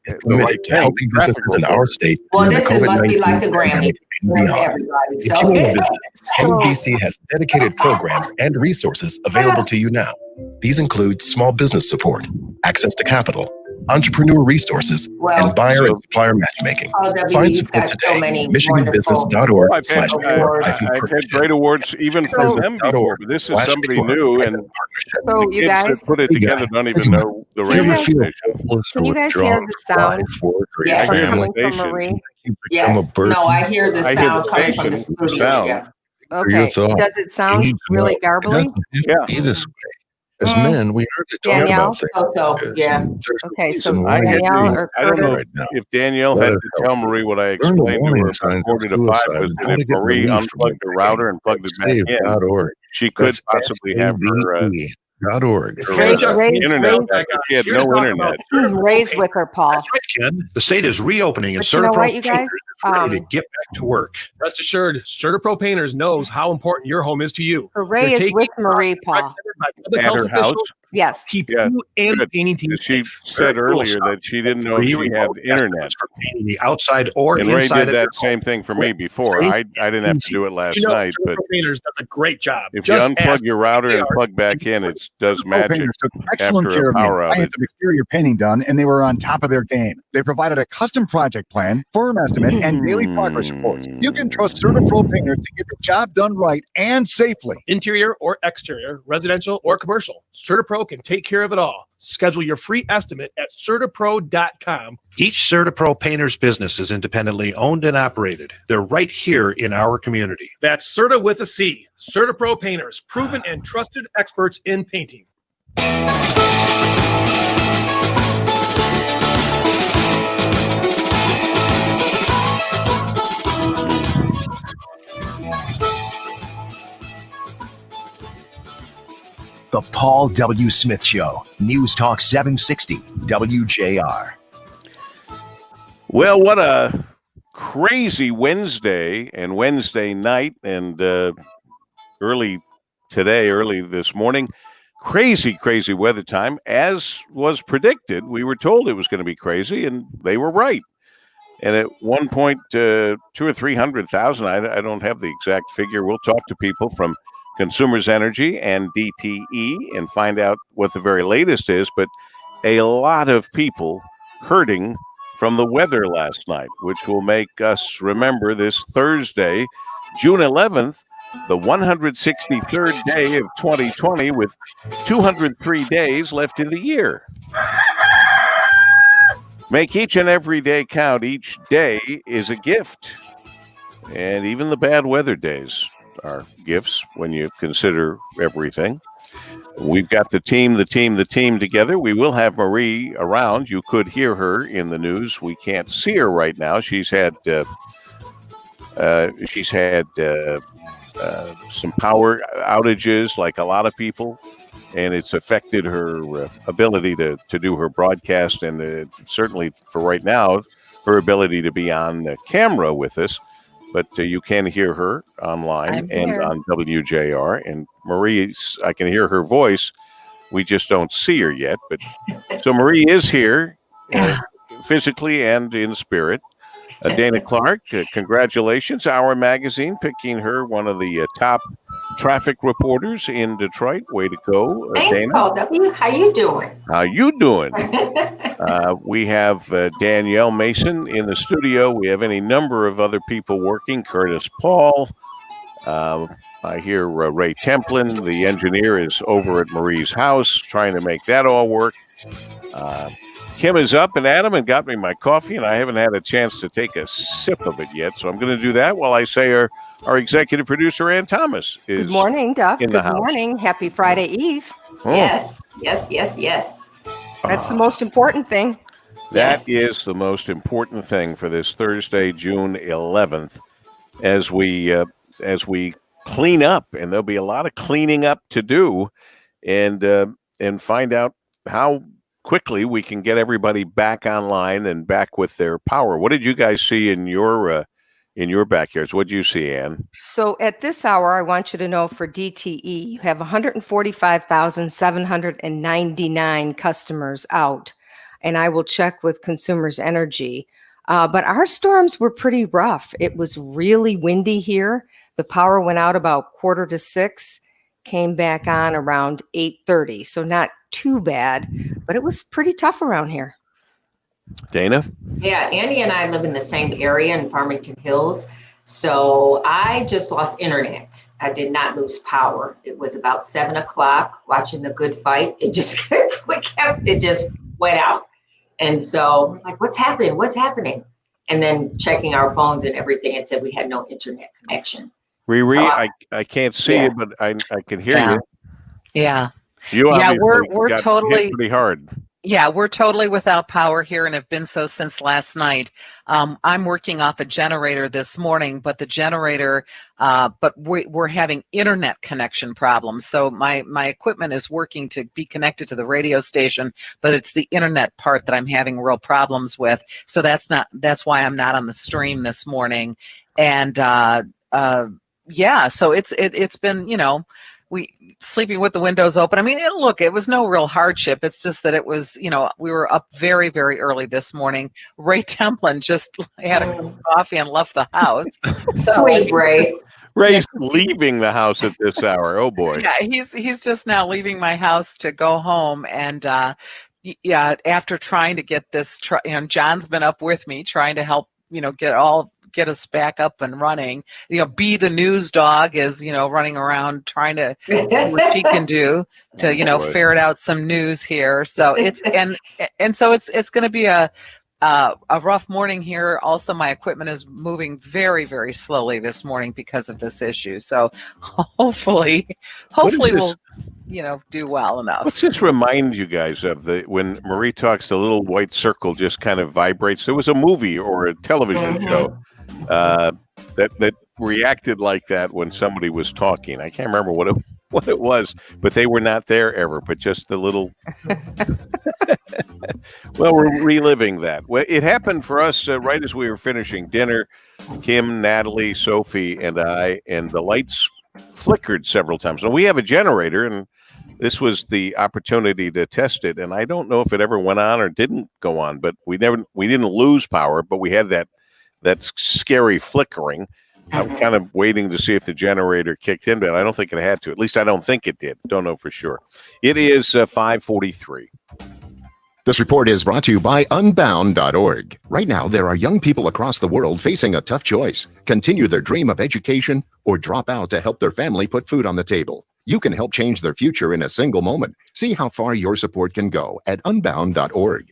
is committed to helping businesses in our state. Well, this must be like the Grammy for everybody. If you own a business, NBC has dedicated programs and resources available to you now. These include small business support, access to capital, entrepreneur resources, and buyer and supplier matchmaking. Find support today at michiganbusiness.org/. I've had great awards even from them before, but this is somebody new, and so you guys put it together don't even know the radio station. Can you guys hear the sound coming from Marie? Yes. No, I hear the sound coming from the studio. Yeah. Okay. Does it sound really garbly? Yeah. This way. As men, we hardly talk about things. Yeah. Okay, so Danielle or I don't know if Danielle had to tell Marie what I explained to her from 4 to 5 was that if Marie unplugged the router and plugged it back in, she could possibly have her .org. Internet. She had no internet. Raise with her, Paul. That's right, Ken. The state is reopening, and CertaPro you guys ready to get back to work. Rest assured, CertaPro Painters knows how important your home is to you. Ray is with Marie, Paul. At her house. Yes. Keep you and the painting team. She said earlier that she didn't know if she had internet. For painting the outside or and Ray inside did that same thing for me before. I didn't have to do it last night, but Painters does a great job. If you unplug your router and plug back in, it does magic. Excellent care of me. I had some exterior painting done, and they were on top of their game. They provided a custom project plan, firm estimate, and daily progress reports. You can trust CertaPro Painters to get the job done right and safely. Interior or exterior, residential or commercial, CertaPro can take care of it all. Schedule your free estimate at CertaPro.com. Each CertaPro Painters business is independently owned and operated. They're right here in our community. That's Certa with a C. CertaPro Painters, proven and trusted experts in painting. The Paul W. Smith Show, News Talk 760, WJR. Well, what a crazy Wednesday and Wednesday night and early this morning. Crazy weather time, as was predicted. We were told it was going to be crazy, and they were right. And at one point, 200,000 or 300,000, I don't have the exact figure. We'll talk to people from Consumers Energy and DTE and find out what the very latest is. But a lot of people hurting from the weather last night, which will make us remember this Thursday, June 11th, the 163rd day of 2020 with 203 days left in the year. Make each and every day count. Each day is a gift. And even the bad weather days are gifts when you consider everything. We've got the team together. We will have Marie around. You could hear her in the news. We can't see her right now. She's had some power outages like a lot of people, and it's affected her ability to do her broadcast, and certainly for right now, her ability to be on camera with us. But you can hear her online and on WJR. And Marie, I can hear her voice. We just don't see her yet. But so Marie is here physically and in spirit. Dayna Clark, congratulations. Our magazine picking her one of the top traffic reporters in Detroit. Way to go, Thanks, Dayna. Paul W. How you doing? How you doing? We have Danielle Mason in the studio. We have any number of other people working. Curtis Paul. I hear Ray Templin, the engineer, is over at Marie's house trying to make that all work. Kim is up and Adam and got me my coffee, and I haven't had a chance to take a sip of it yet. So I'm going to do that while I say our executive producer, Ann Thomas, is Good morning, Duck. in the house. Good morning. Happy Friday Eve. Oh. Yes. That's the most important thing. That is the most important thing for this Thursday, June 11th, as we clean up, and there'll be a lot of cleaning up to do, and find out how quickly we can get everybody back online and back with their power. What did you guys see in your backyards? What did you see, Ann? So at this hour, I want you to know for DTE, you have 145,799 customers out. and I will check with Consumers Energy. But our storms were pretty rough. It was really windy here. The power went out about 5:45, came back on around 8:30. So not too bad, but it was pretty tough around here. Dayna? Yeah, Andy and I live in the same area in Farmington Hills. So I just lost internet. I did not lose power. It was about 7 o'clock watching the good fight. It just it just went out. And so like, what's happening? What's happening? And then checking our phones and everything, it said we had no internet connection. Riri, So I can't see you, but I can hear you. Yeah. You we're got totally hit pretty hard. Yeah, we're totally without power here and have been so since last night. I'm working off a generator this morning, but the generator, but we're having internet connection problems. So my equipment is working to be connected to the radio station, but it's the internet part that I'm having real problems with. So that's why I'm not on the stream this morning. And yeah, so it's been, you know, we sleeping with the windows open. I mean, it was no real hardship. It's just that it was, you know, we were up very, very early this morning. Ray Templin just had a cup of coffee and left the house. Sweet Ray. Ray's leaving the house at this hour. Oh boy. Yeah, he's just now leaving my house to go home. And yeah, after trying to get this, John's been up with me trying to help, you know, get us back up and running. You know, Be the news dog is, you know, running around trying to see what she can do to, you know, ferret out some news here. So it's and so it's going to be a rough morning here. Also, my equipment is moving very, very slowly this morning because of this issue. So hopefully we'll, you know, do well enough. What's this remind you guys of? When Marie talks, the little white circle just kind of vibrates. There was a movie or a television show that reacted like that when somebody was talking. I can't remember what it was, but they were not there ever, but just the little well, we're reliving that. Well, it happened for us right as we were finishing dinner. Kim, Natalie, Sophie, and I, and the lights flickered several times. Now, we have a generator, and this was the opportunity to test it, and I don't know if it ever went on or didn't go on, but we didn't lose power, but we had that scary flickering. I'm kind of waiting to see if the generator kicked in, but I don't think it had to. At least I don't think it did. Don't know for sure. It is 5:43. This report is brought to you by Unbound.org. Right now, there are young people across the world facing a tough choice: continue their dream of education or drop out to help their family put food on the table. You can help change their future in a single moment. See how far your support can go at Unbound.org.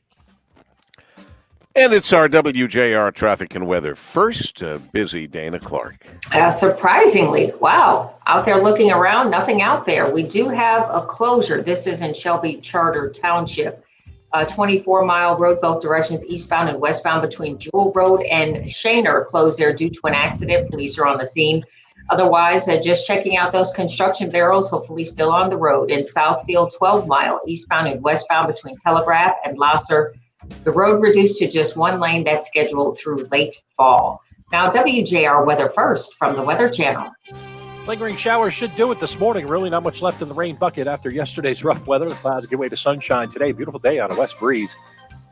And it's our WJR Traffic and Weather. First, busy Dayna Clark. Surprisingly, wow. Out there looking around, nothing out there. We do have a closure. This is in Shelby Charter Township. 24-mile road both directions, eastbound and westbound between Jewel Road and Shaner, closed there due to an accident. Police are on the scene. Otherwise, just checking out those construction barrels, hopefully still on the road. In Southfield, 12-mile eastbound and westbound between Telegraph and Lasser. The road reduced to just one lane. That's scheduled through late fall. Now, WJR weather first from the Weather Channel. Lingering showers should do it this morning. Really not much left in the rain bucket after yesterday's rough weather. The clouds give way to sunshine today. Beautiful day on a west breeze.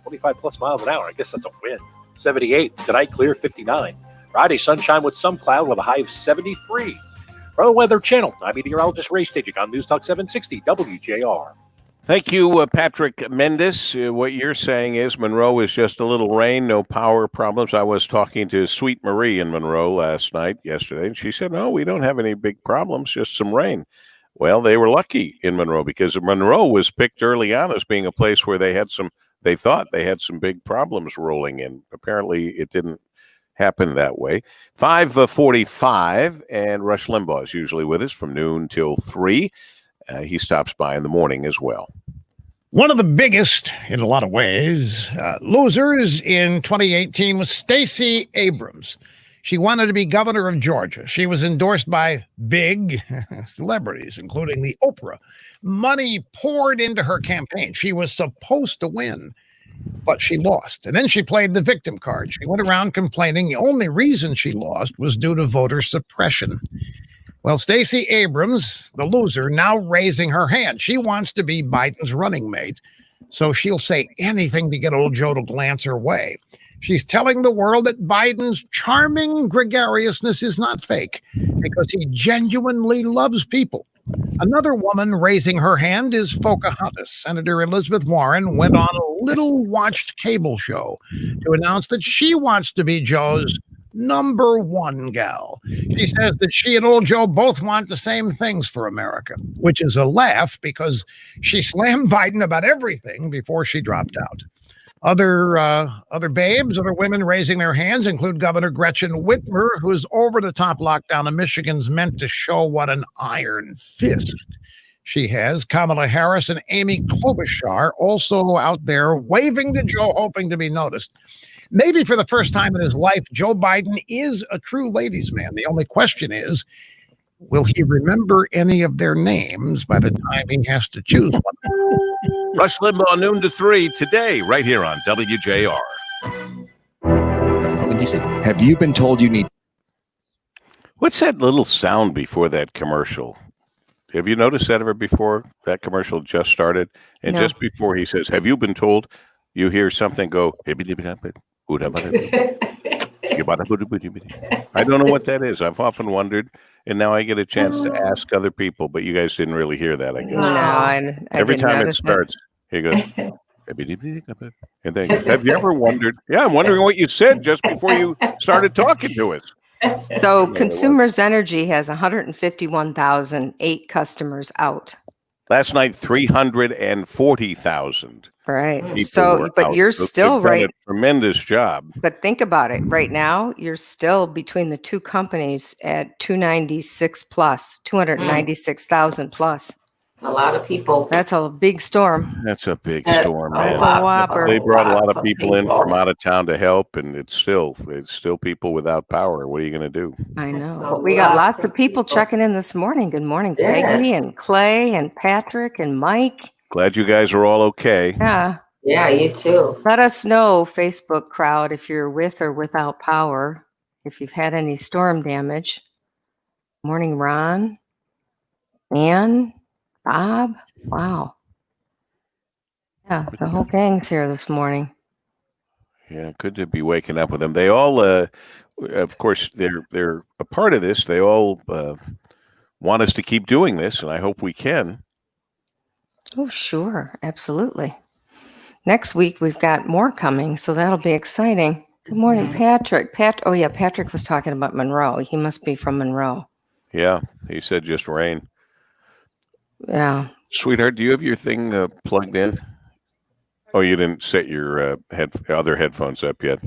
25 plus miles an hour. I guess that's a wind. 78. Tonight, clear 59. Friday, sunshine with some cloud with a high of 73. From the Weather Channel, I'm meteorologist Ray Staging on News Talk 760 WJR. Thank you, Patrick Mendes. What you're saying is Monroe is just a little rain, no power problems. I was talking to Sweet Marie in Monroe yesterday, and she said, no, we don't have any big problems, just some rain. Well, they were lucky in Monroe because Monroe was picked early on as being a place where they thought they had some big problems rolling in. Apparently, it didn't happen that way. 5:45, and Rush Limbaugh is usually with us from noon till 3. He stops by in the morning as well. One of the biggest, in a lot of ways, losers in 2018 was Stacey Abrams. She wanted to be governor of Georgia. She was endorsed by big celebrities, including the Oprah. Money poured into her campaign. She was supposed to win, but she lost. And then she played the victim card. She went around complaining the only reason she lost was due to voter suppression. Well, Stacey Abrams, the loser, now raising her hand. She wants to be Biden's running mate. so she'll say anything to get old Joe to glance her way. She's telling the world that Biden's charming gregariousness is not fake because he genuinely loves people. Another woman raising her hand is Pocahontas. Senator Elizabeth Warren went on a little-watched cable show to announce that she wants to be Joe's #1 gal. She says that she and old Joe both want the same things for America, which is a laugh because she slammed Biden about everything before she dropped out. Other women raising their hands include Governor Gretchen Whitmer, whose over-the-top lockdown in Michigan's meant to show what an iron fist she has. Kamala Harris and Amy Klobuchar also out there waving to Joe, hoping to be noticed. Maybe for the first time in his life, Joe Biden is a true ladies' man. The only question is, will he remember any of their names by the time he has to choose one? Rush Limbaugh, noon to 3 today, right here on WJR. Have you been told you need... What's that little sound before that commercial? Have you noticed that ever before? That commercial just started, and No. just before he says, "Have you been told?" you hear something go. I don't know what that is. I've often wondered, and now I get a chance to ask other people, but you guys didn't really hear that, I guess. No, I Every didn't time it notice starts, he goes, and then he goes, have you ever wondered? Yeah, I'm wondering what you said just before you started talking to us. So Consumers Energy has 151,008 customers out. Last night, 340,000. Right. people So, were but out. you're So still they've done right. a tremendous job. But think about it. Right now, you're still between the two companies at 296 plus, 296,000 plus. A lot of people. That's a big storm. That's a big That's storm, a man. That's a whopper. They brought a lot Lots of of people in people. from out of town to help, and it's still people without power. What are you going to do? I know. That's a But we got lot lots of people checking in this morning. Good morning, Yes. Peggy and Clay and Patrick and Mike. Glad you guys are all okay. Yeah. Yeah, you too. Let us know, Facebook crowd, if you're with or without power, if you've had any storm damage. Morning, Ron, Ann, Bob. Wow. Yeah, the whole gang's here this morning. Yeah, good to be waking up with them. They all, of course, they're a part of this. They all want us to keep doing this, and I hope we can. Oh, sure. Absolutely. Next week, we've got more coming, so that'll be exciting. Good morning, Patrick. Oh, yeah, Patrick was talking about Monroe. He must be from Monroe. Yeah, he said just rain. Yeah. Sweetheart, do you have your thing plugged in? Oh, you didn't set your other headphones up yet.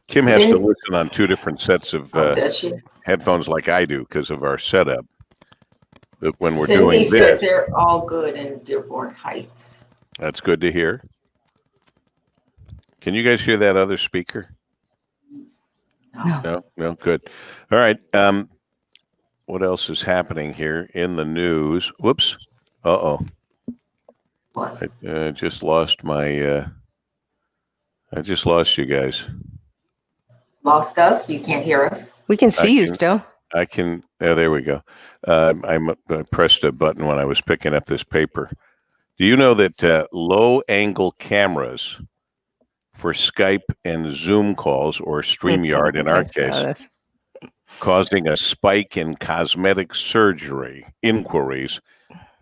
Kim has to listen on two different sets of Does she? headphones like I do because of our setup. But when we're Cindy doing says this, they're all good in Dearborn Heights. that's good to hear. Can you guys hear that other speaker? No. No, good. All right. What else is happening here in the news? Whoops. Uh-oh. What? I just lost my, I just lost you guys. Lost us? You can't hear us? We can see you still. I can, oh, there we go. I pressed a button when I was picking up this paper. Do you know that low-angle cameras for Skype and Zoom calls, or StreamYard in our case, causing a spike in cosmetic surgery inquiries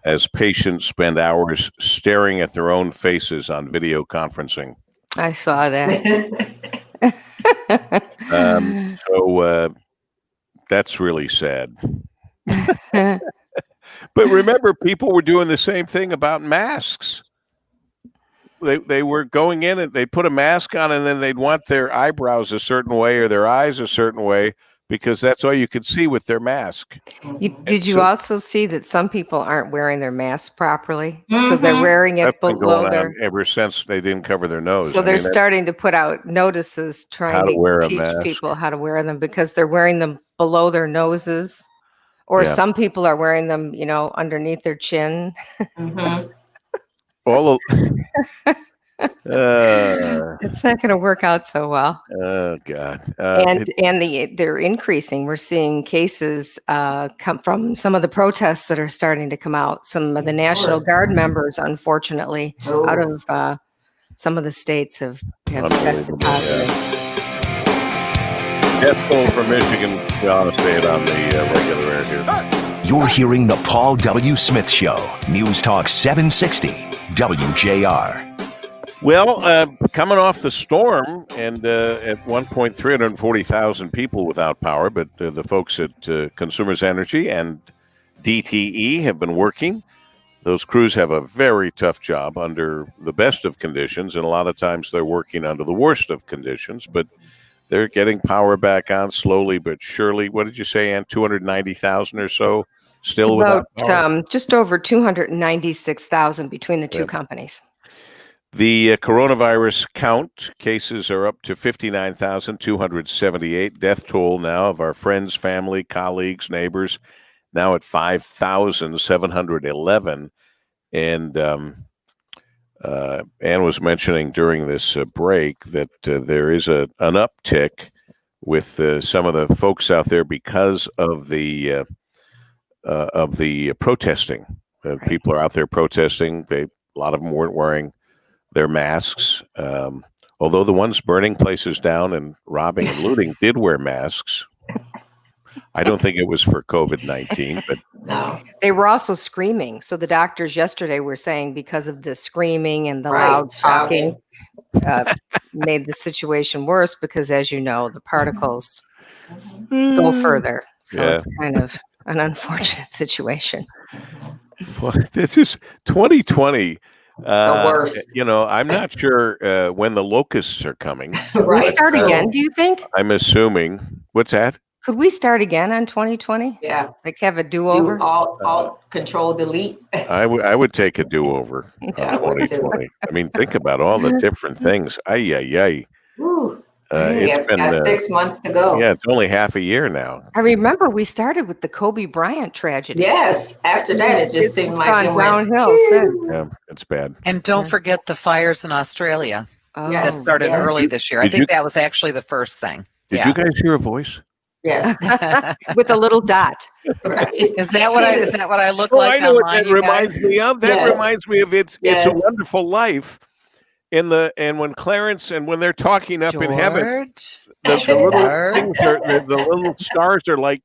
as patients spend hours staring at their own faces on video conferencing? I saw that. So that's really sad. But remember, people were doing the same thing about masks. They were going in and they put a mask on, and then they'd want their eyebrows a certain way or their eyes a certain way because that's all you could see with their mask. Did you also see that some people aren't wearing their masks properly? So they're wearing it That's been below going their... on ever since they didn't cover their nose. So they're starting to put out notices trying to teach people how to wear them because they're wearing them below their noses. Or some people are wearing them, underneath their chin. All It's not going to work out so well. Oh God! They're increasing. We're seeing cases come from some of the protests that are starting to come out. Some of the National Guard members, unfortunately, out of some of the states have tested positive. Death toll from Michigan. We ought to say it on the regular air here. You're hearing the Paul W. Smith Show. News Talk 760 WJR. Well, coming off the storm, and at one point, 340,000 people without power, but the folks at Consumers Energy and DTE have been working. Those crews have a very tough job under the best of conditions, and a lot of times they're working under the worst of conditions, but they're getting power back on slowly but surely. What did you say, Ann? 290,000 or so still without power? Just over 296,000 between the two companies. The coronavirus count cases are up to 59,278. Death toll now of our friends, family, colleagues, neighbors, now at 5,711. And Ann was mentioning during this break that there is an uptick with some of the folks out there because of the protesting. People are out there protesting. A lot of them weren't wearing their masks, although the ones burning places down and robbing and looting did wear masks. I don't think it was for COVID-19, but no. They were also screaming. So the doctors yesterday were saying because of the screaming and the loud talking made the situation worse because, as you know, the particles go further. So it's kind of an unfortunate situation. Well, this is 2020. The worst. I'm not sure when the locusts are coming. Could we start again, do you think? I'm assuming. What's that? Could we start again on 2020? Yeah. Like have a do-over? All control delete. I would take a do-over on 2020. I mean, think about all the different things. It's got 6 months to go. Yeah, it's only half a year now. I remember we started with the Kobe Bryant tragedy. Yes. After that, it just seemed like it went downhill. Yeah, it's bad. And don't forget the fires in Australia. That started early this year. I think that was actually the first thing. Did you guys hear a voice? Yes. With a little dot. Right. Is that what I look like? I know what that reminds me of. That reminds me of It's a Wonderful Life. And when Clarence and when they're talking up in heaven, the little stars are like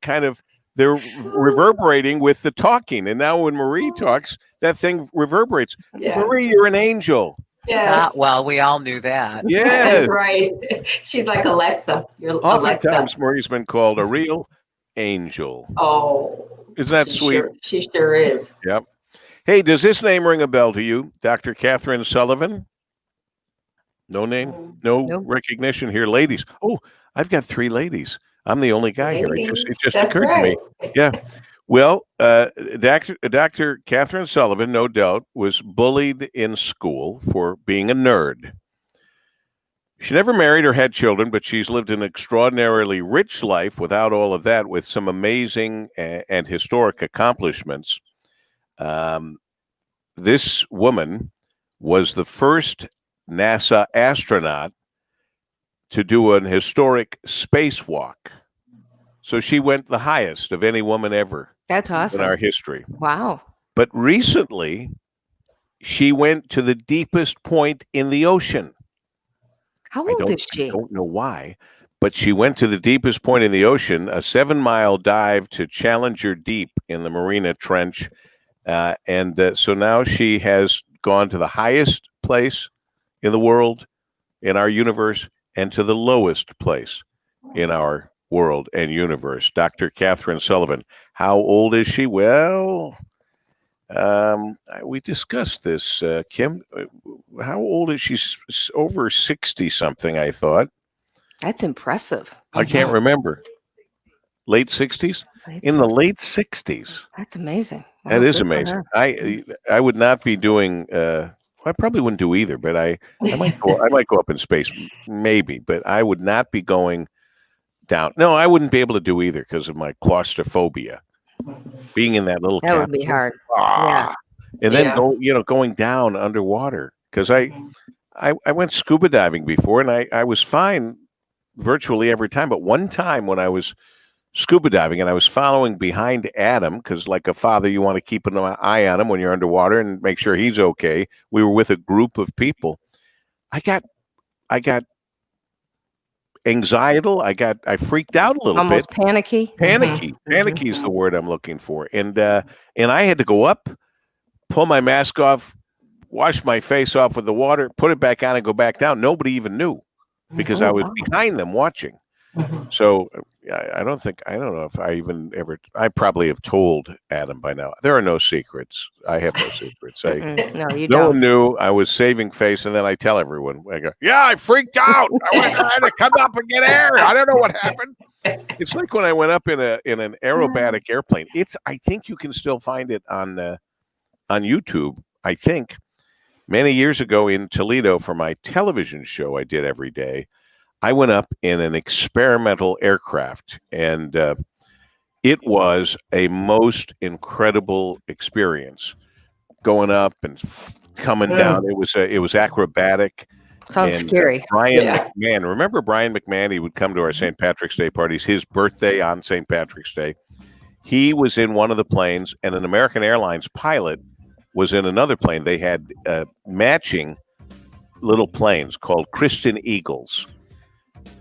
they're reverberating with the talking. And now when Marie talks, that thing reverberates. Yeah. Marie, you're an angel. Yes. Well, we all knew that. Yes. That's right. She's like Alexa. You're Alexa. Oftentimes, Marie's been called a real angel. Oh. Isn't that sweet? She sure is. Yep. Hey, does this name ring a bell to you? Dr. Catherine Sullivan? No name? No recognition here. Ladies. Oh, I've got 3 ladies. I'm the only guy here. It just occurred to me. Yeah. Well, Dr. Catherine Sullivan, no doubt, was bullied in school for being a nerd. She never married or had children, but she's lived an extraordinarily rich life without all of that, with some amazing and historic accomplishments. This woman was the first NASA astronaut to do an historic spacewalk. So she went the highest of any woman ever. That's awesome. In our history. Wow. But recently, she went to the deepest point in the ocean. How old is she? I don't know why, but she went to the deepest point in the ocean, a 7-mile dive to Challenger Deep in the Marina Trench. So now she has gone to the highest place in the world, in our universe, and to the lowest place in our world and universe. Dr. Catherine Sullivan. How old is she? Well, we discussed this, Kim. How old is she? She's over 60 something, I thought. That's impressive. I can't remember. Late 60s? In the late 60s. That's amazing. Wow, that is amazing. I would not be doing I probably wouldn't do either, but I might go up in space, maybe, but I would not be going down. No, I wouldn't be able to do either because of my claustrophobia. Being in that little would be hard. And then going down underwater because I went scuba diving before, and I was fine virtually every time. But one time when I was scuba diving and I was following behind Adam, because like a father, you want to keep an eye on him when you're underwater and make sure he's okay. We were with a group of people. I got anxietal. I freaked out a little Almost bit. panicky. Panicky is the word I'm looking for. And I had to go up, pull my mask off, wash my face off with the water, put it back on, and go back down. Nobody even knew because I was behind them watching. So I don't know if I even ever. I probably have told Adam by now. There are no secrets. I have no secrets. No one knew I was saving face, and then I tell everyone. I go, yeah, I freaked out. I had to come up and get air. I don't know what happened. It's like when I went up in an aerobatic airplane. I think you can still find it on YouTube. I think many years ago in Toledo for my television show I did every day. I went up in an experimental aircraft, and it was a most incredible experience. Going up and coming down, it was acrobatic. Sounds scary. Brian McMahon, remember Brian McMahon? He would come to our St. Patrick's Day parties. His birthday on St. Patrick's Day. He was in one of the planes, and an American Airlines pilot was in another plane. They had matching little planes called Christian Eagles.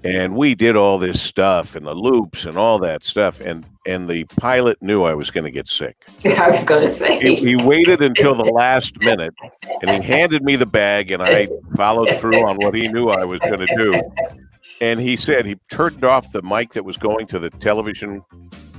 And we did all this stuff and the loops and all that stuff. And the pilot knew I was going to get sick. I was going to say. He waited until the last minute, and he handed me the bag, and I followed through on what he knew I was going to do. And he said, he turned off the mic that was going to the television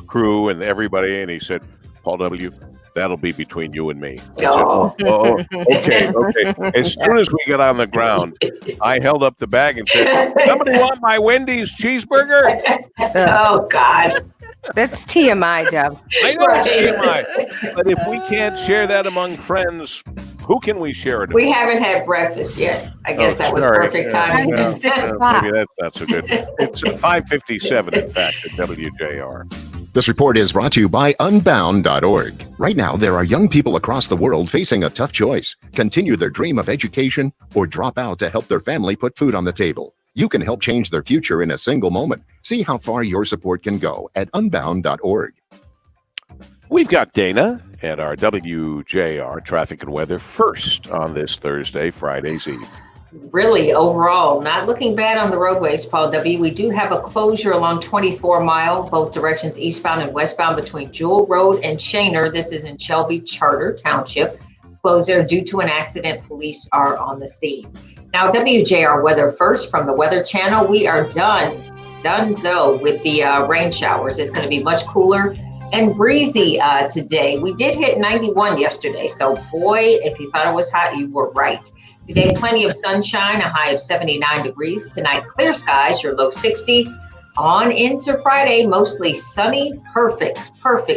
crew and everybody, and he said, Paul W., that'll be between you and me. I said, okay. As soon as we got on the ground, I held up the bag and said, somebody want my Wendy's cheeseburger? Oh, God. That's TMI, Deb. I know it's TMI. But if we can't share that among friends, who can we share it with? We haven't had breakfast yet. I guess that was perfect timing. It's 6 o'clock. Maybe that's not so good. It's 5:57, in fact, at WJR. This report is brought to you by Unbound.org. Right now, there are young people across the world facing a tough choice: continue their dream of education or drop out to help their family put food on the table. You can help change their future in a single moment. See how far your support can go at Unbound.org. We've got Dayna at our WJR Traffic and Weather first on this Thursday, Friday's Eve. Really, overall, not looking bad on the roadways, Paul W. We do have a closure along 24 Mile, both directions eastbound and westbound between Jewel Road and Shaner. This is in Shelby Charter Township. Closed there due to an accident. Police are on the scene. Now, WJR weather first from the Weather Channel. We are donezo with the rain showers. It's going to be much cooler and breezy today. We did hit 91 yesterday, so boy, if you thought it was hot, you were right. Today, plenty of sunshine, a high of 79 degrees. Tonight, clear skies, your low 60. On into Friday, mostly sunny, perfect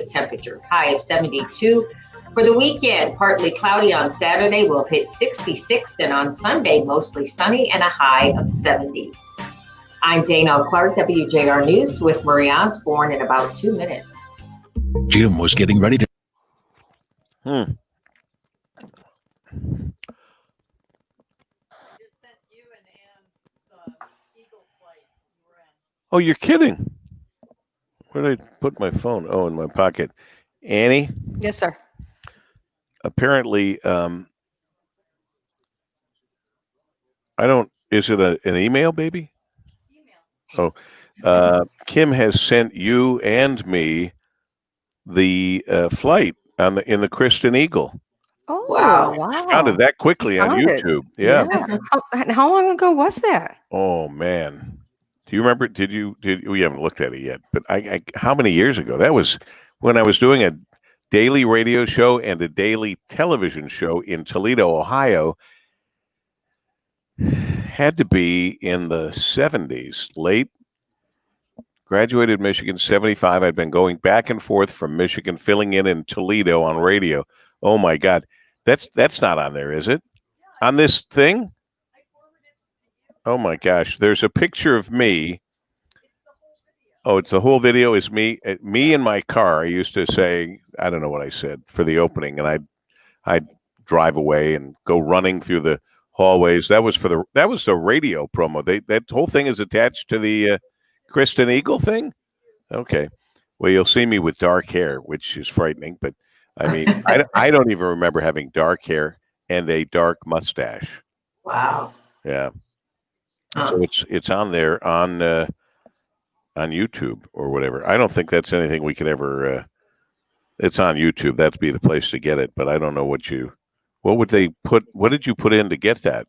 temperature, high of 72. For the weekend, partly cloudy on Saturday, we'll hit 66. And on Sunday, mostly sunny and a high of 70. I'm Dayna Clark, WJR News with Marie Osborne in about 2 minutes. Jim was getting ready to. Oh, you're kidding. Where did I put my phone? Oh, in my pocket. Annie? Yes, sir. Apparently, is it an email, baby? Email. Oh, Kim has sent you and me the flight in the Christian Eagle. Oh, wow. She found it that quickly on YouTube. Yeah. How long ago was that? Oh, man. Do you remember? We haven't looked at it yet, but how many years ago? That was when I was doing a daily radio show and a daily television show in Toledo, Ohio. Had to be in the 70s, late. Graduated Michigan, 75. I'd been going back and forth from Michigan, filling in Toledo on radio. Oh my God. That's not on there, is it? On this thing? Oh my gosh. There's a picture of me. Oh, it's the whole video is me in my car. I used to say, I don't know what I said for the opening, and I'd drive away and go running through the hallways. That was the radio promo. That whole thing is attached to the Kristen Eagle thing. Okay. Well, you'll see me with dark hair, which is frightening, but I mean, I don't even remember having dark hair and a dark mustache. Wow. Yeah. So it's on there on YouTube or whatever. I don't think that's anything we could ever. It's on YouTube. That'd be the place to get it. But I don't know what would they put? What did you put in to get that?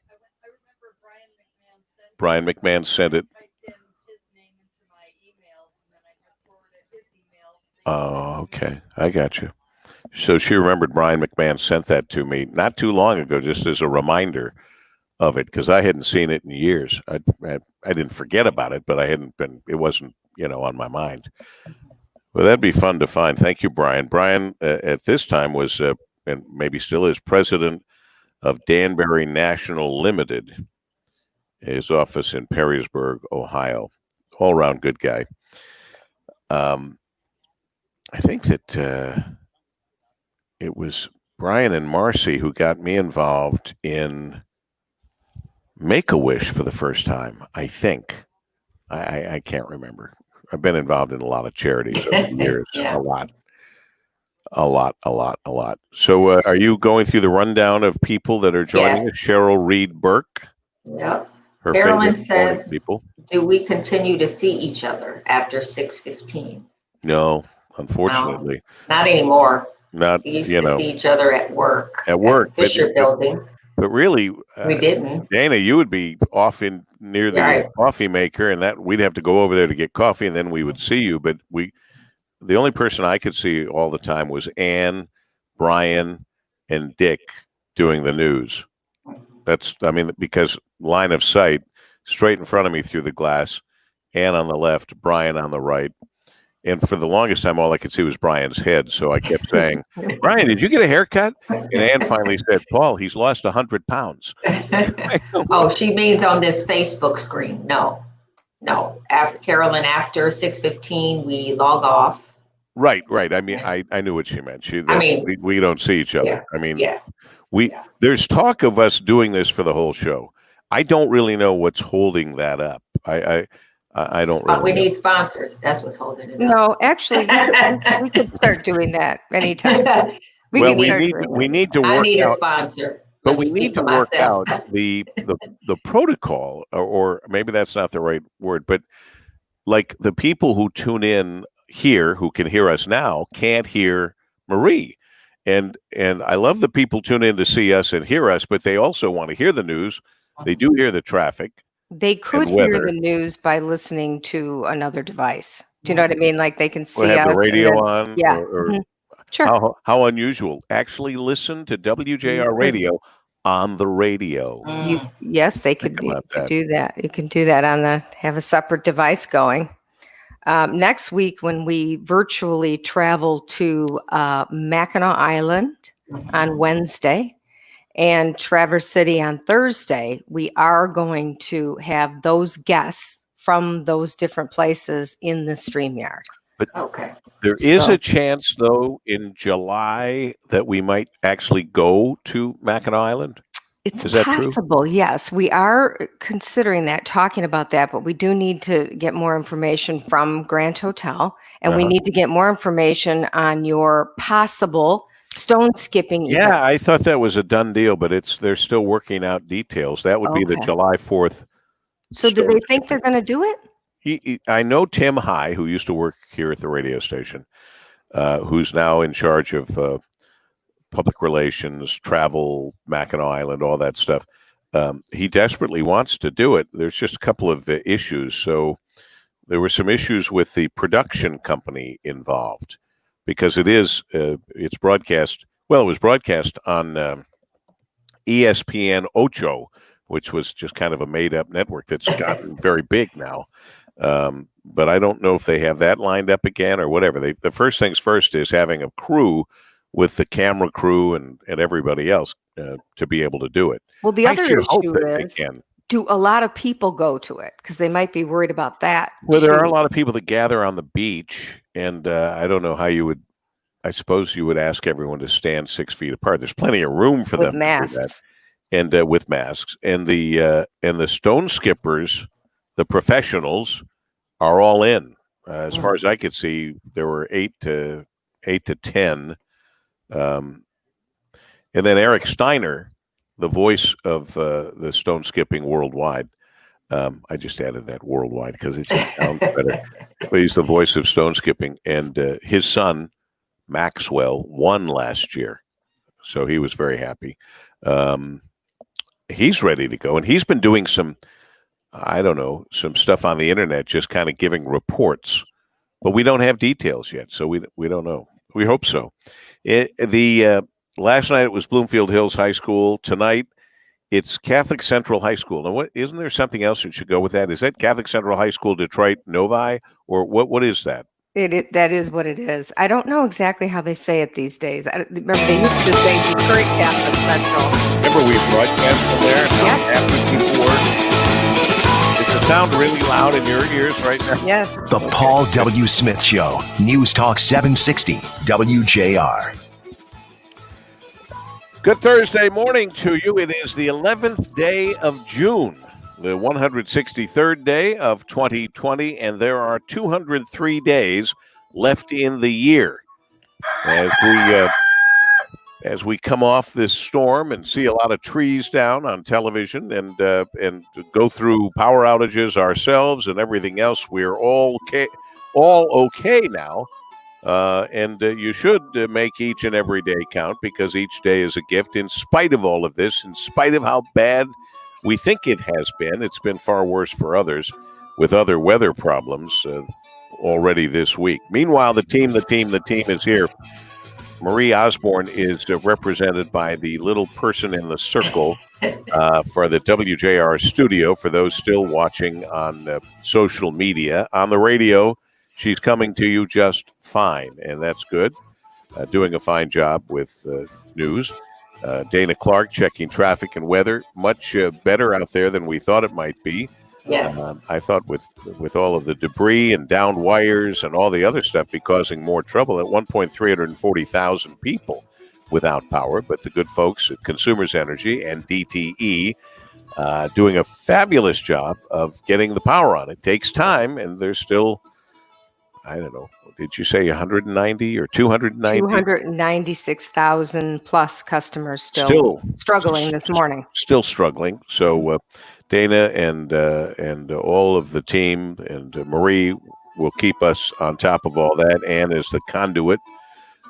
I remember Brian McMahon sent it. typed in his name into my email, and then I just forwarded his email. Oh, okay. I got you. So she remembered Brian McMahon sent that to me not too long ago, just as a reminder of it, because I hadn't seen it in years. I didn't forget about it, but it wasn't, on my mind. Well, that'd be fun to find. Thank you, Brian. Brian, at this time was, and maybe still is, president of Danbury National Limited, his office in Perrysburg, Ohio. All-around good guy. I think that it was Brian and Marcy who got me involved in Make-A-Wish for the first time, I think. I can't remember. I've been involved in a lot of charities over the years. Yeah. A lot. So are you going through the rundown of people that are joining us? Cheryl Reed Burke. Yep. Her Carolyn favorite says, people. do we continue to see each other after 6:15? No, unfortunately. Not anymore. Not, We used to see each other at work. At the Fisher Building. But really, We didn't. Dayna, you would be off near the coffee maker, and that we'd have to go over there to get coffee, and then we would see you. But the only person I could see all the time was Ann, Brian, and Dick doing the news. Because line of sight, straight in front of me through the glass, Ann on the left, Brian on the right. And for the longest time, all I could see was Brian's head. So I kept saying, Brian, did you get a haircut? And Ann finally said, Paul, he's lost 100 pounds. Oh, she means on this Facebook screen. No. After Carolyn, after 6:15, we log off. Right. I mean, I knew what she meant. We don't see each other. There's talk of us doing this for the whole show. I don't really know what's holding that up. I don't really we need sponsors. That's what's holding it up. No, actually, we could start doing that anytime. We need to work I need a out, sponsor. but we need to work out the protocol, or maybe that's not the right word, but like the people who tune in here, who can hear us now, can't hear Marie. And I love the people tune in to see us and hear us, but they also want to hear the news. They do hear the traffic. They could hear the news by listening to another device. Do you know what I mean? Like they can see us. Have the radio on. Yeah. Or Sure. How unusual. Actually listen to WJR radio on the radio. Yes, they could do that. You can do that have a separate device going. Next week, when we virtually travel to Mackinac Island on Wednesday, and Traverse City on Thursday, we are going to have those guests from those different places in the StreamYard. But there is a chance, though, in July that we might actually go to Mackinac Island. It's is that possible, true? Yes. We are considering that, talking about that, but we do need to get more information from Grand Hotel, and we need to get more information on your possible stone skipping event. Yeah, I thought that was a done deal, but they're still working out details. That would be the July 4th. So do they think they're going to do it? I know Tim High, who used to work here at the radio station, who's now in charge of public relations, travel, Mackinac Island, all that stuff. He desperately wants to do it. There's just a couple of issues. So there were some issues with the production company involved, because it's broadcast. Well, it was broadcast on ESPN Ocho, which was just kind of a made-up network that's gotten very big now. But I don't know if they have that lined up again or whatever. The first things first is having a crew with the camera crew and everybody else to be able to do it. Well, the other issue is, do a lot of people go to it? Because they might be worried about that. Well, there are a lot of people that gather on the beach, and I don't know how you would. I suppose you would ask everyone to stand 6 feet apart. There's plenty of room for them masks. to do that. and with masks, and the stone skippers, the professionals, are all in. As far as I could see, there were 8 to 10. And then Eric Steiner, the voice of the stone skipping worldwide. I just added that worldwide because it just sounds better. But he's the voice of stone skipping, and his son Maxwell won last year, so he was very happy. He's ready to go, and he's been doing some stuff on the internet, just kind of giving reports, but we don't have details yet, so we don't know. We hope so. Last night it was Bloomfield Hills High School. Tonight it's Catholic Central High School. Now, isn't there something else that should go with that? Is that Catholic Central High School Detroit Novi, or what is that? That is what it is. I don't know exactly how they say it these days. Remember, they used to say Detroit Catholic Central. Remember we broadcast from there? Does it sound really loud in your ears right now? Yes. The Paul W. Smith Show. News Talk 760 WJR. Good Thursday morning to you. It is the 11th day of June, the 163rd day of 2020, and there are 203 days left in the year. As we come off this storm and see a lot of trees down on television and go through power outages ourselves and everything else, we're all okay now. And you should make each and every day count, because each day is a gift. In spite of all of this, in spite of how bad we think it has been, it's been far worse for others with other weather problems already this week. Meanwhile, the team is here. Marie Osborne is represented by the little person in the circle for the WJR studio, for those still watching on social media. On the radio, she's coming to you just fine, and that's good. Doing a fine job with news. Dayna Clark checking traffic and weather. Much better out there than we thought it might be. Yes. I thought with all of the debris and downed wires and all the other stuff be causing more trouble. At one point, 340,000 people without power. But the good folks at Consumers Energy and DTE doing a fabulous job of getting the power on. It takes time, and there's still, I don't know, did you say 190 or 290? 296,000 plus customers still struggling this morning. Still struggling. So Dayna and all of the team and Marie will keep us on top of all that. Ann is the conduit.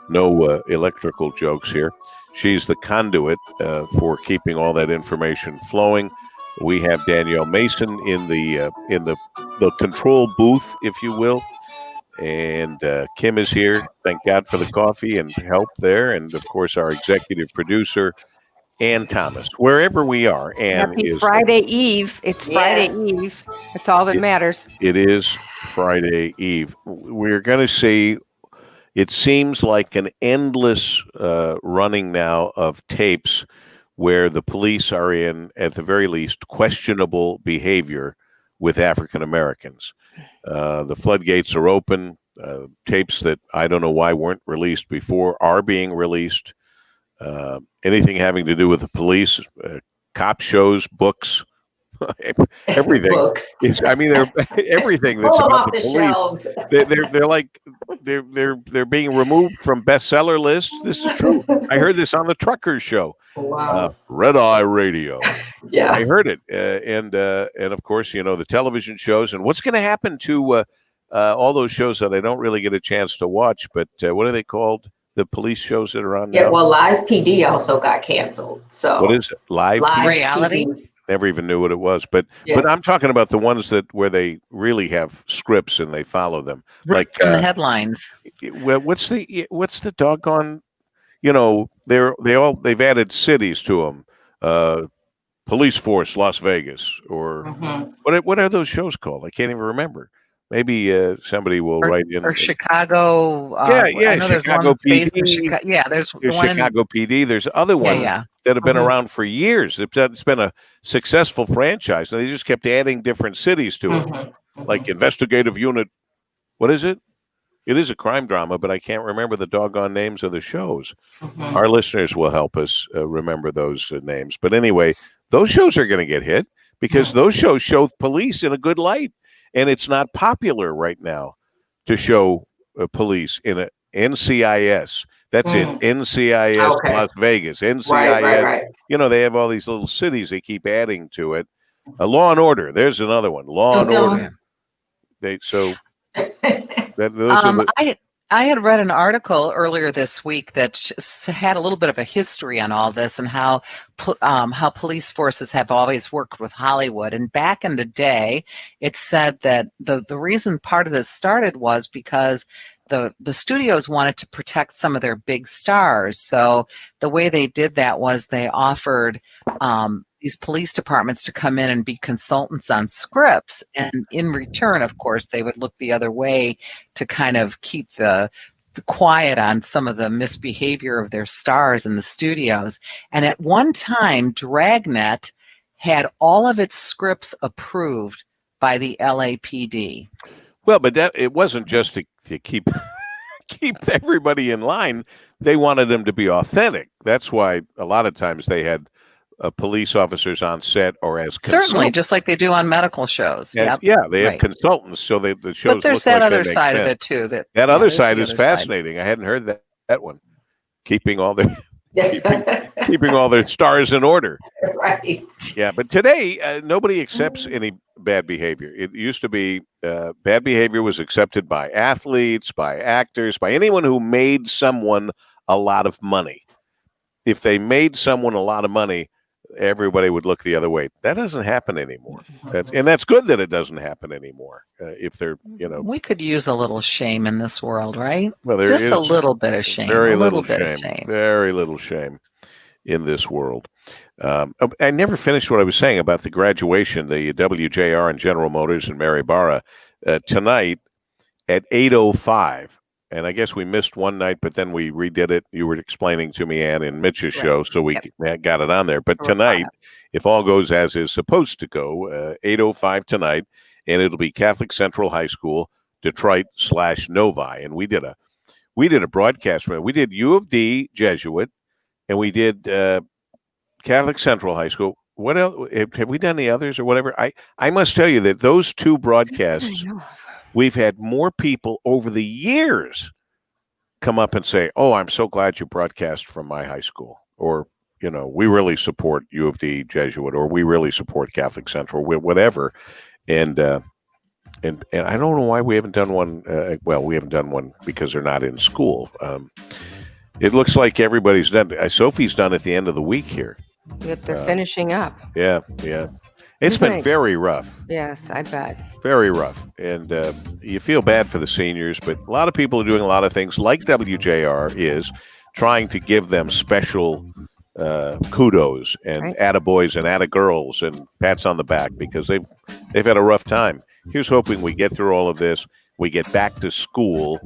No electrical jokes here. She's the conduit for keeping all that information flowing. We have Danielle Mason in the control booth, if you will. And Kim is here. Thank God for the coffee and help there. And, of course, our executive producer, Ann Thomas. Wherever we are, Ann Happy is Friday Eve. It's Friday Eve. That's all that matters. It is Friday Eve. We're going to see, it seems like an endless running now of tapes where the police are in, at the very least, questionable behavior with African Americans. The floodgates are open. Tapes that I don't know why weren't released before are being released. Anything having to do with the police, cop shows, books, everything. Books. Everything that's Pull them about off the the police. shelves. They're being removed from bestseller lists. This is true. I heard this on the Truckers Show. Wow. Red Eye Radio. Yeah. I heard it, and of course, the television shows. And what's going to happen to all those shows that I don't really get a chance to watch? But what are they called? The police shows that are on now? Yeah, well, Live PD also got canceled. So what is it? Live Reality? PD. Never even knew what it was. But I'm talking about the ones where they really have scripts and they follow them. Like from the headlines. Well, what's the doggone? They've added cities to them. Police Force Las Vegas, or what are those shows called? I can't even remember. Maybe somebody will write in. Or Chicago. I know Chicago PD. There's Chicago PD. There's other ones that have been around for years. It's been a successful franchise, and they just kept adding different cities to it, like Investigative Unit. What is it? It is a crime drama, but I can't remember the doggone names of the shows. Mhm. Our listeners will help us remember those names. But anyway, those shows are going to get hit because those shows show police in a good light. And it's not popular right now to show police in a NCIS. That's it. NCIS Okay. Las Vegas. NCIS. Right. You know, they have all these little cities they keep adding to it. Law and Order. There's another one. Law and Order. Those are the, I had read an article earlier this week that had a little bit of a history on all this and how police forces have always worked with Hollywood. And back in the day, it said that the reason part of this started was because the studios wanted to protect some of their big stars. So the way they did that was they offered these police departments to come in and be consultants on scripts. And in return, of course, they would look the other way to kind of keep the quiet on some of the misbehavior of their stars in the studios. And at one time, Dragnet had all of its scripts approved by the LAPD. well, but it wasn't just to keep everybody in line. They wanted them to be authentic. That's why a lot of times they had police officers on set or as Certainly, just like they do on medical shows. Yeah, they have consultants, so the shows. But there's that other side of it too. That other side is fascinating. I hadn't heard that one. Keeping all their keeping all their stars in order. Right. Yeah, but today nobody accepts any bad behavior. It used to be bad behavior was accepted by athletes, by actors, by anyone who made someone a lot of money. If they made someone a lot of money, everybody would look the other way. That doesn't happen anymore. And that's good that it doesn't happen anymore. If they're, we could use a little shame in this world, right? Well, there just is a little bit of shame. Very a little little bit shame. of shame. Very little shame in this world. I never finished what I was saying about the graduation, the WJR and General Motors in Mary Barra tonight at 8:05. And I guess we missed one night, but then we redid it. You were explaining to me, Ann, in Mitch's show, so we got it on there. But tonight, if all goes as is supposed to go, 8:05 tonight, and it'll be Catholic Central High School, Detroit/Novi. And we did a broadcast from it. We did U of D Jesuit, and we did Catholic Central High School. What else? Have we done the others or whatever? I must tell you that those two broadcasts. We've had more people over the years come up and say, "Oh, I'm so glad you broadcast from my high school," or, "We really support U of D Jesuit," or "We really support Catholic Central," whatever. And I don't know why we haven't done one. Well, we haven't done one because they're not in school. It looks like everybody's done. Sophie's done at the end of the week here. Yep, they're finishing up. Yeah. It's been very rough. Yes, I bet. Very rough. And you feel bad for the seniors, but a lot of people are doing a lot of things like WJR is trying to give them special kudos and attaboys and attagirls and pats on the back because they've had a rough time. Here's hoping we get through all of this. We get back to school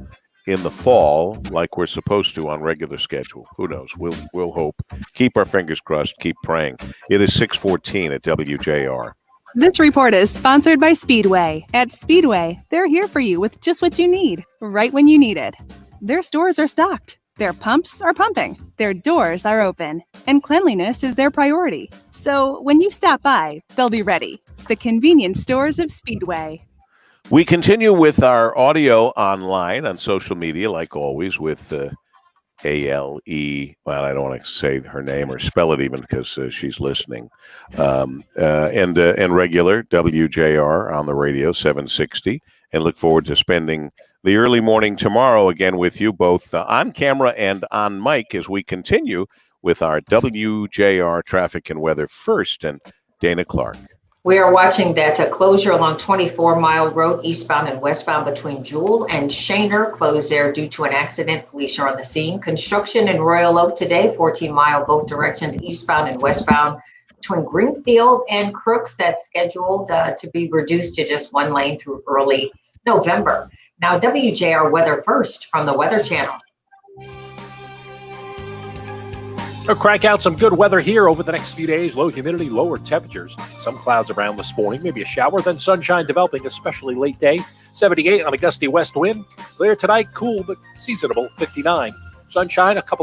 in the fall like we're supposed to on regular schedule. Who knows? We'll hope. Keep our fingers crossed. Keep praying. It is 6:14 at WJR. This report is sponsored by Speedway. At Speedway, they're here for you with just what you need, right when you need it. Their stores are stocked. Their pumps are pumping. Their doors are open. And cleanliness is their priority. So when you stop by, they'll be ready. The convenience stores of Speedway. We continue with our audio online on social media, like always, with ALE. Well, I don't want to say her name or spell it even because she's listening. And regular WJR on the radio, 760. And look forward to spending the early morning tomorrow again with you, both on camera and on mic, as we continue with our WJR Traffic and Weather first. And Dayna Clark. We are watching that closure along 24 Mile Road, eastbound and westbound between Jewel and Shaner. Closed there due to an accident. Police are on the scene. Construction in Royal Oak today, 14 Mile both directions, eastbound and westbound between Greenfield and Crooks. That's scheduled to be reduced to just one lane through early November. Now, WJR Weather first from the Weather Channel. We'll crank out some good weather here over the next few days. Low humidity, lower temperatures. Some clouds around this morning, maybe a shower, then sunshine developing, especially late day. 78 on a gusty west wind. Clear tonight, cool but seasonable, 59. Sunshine, a couple of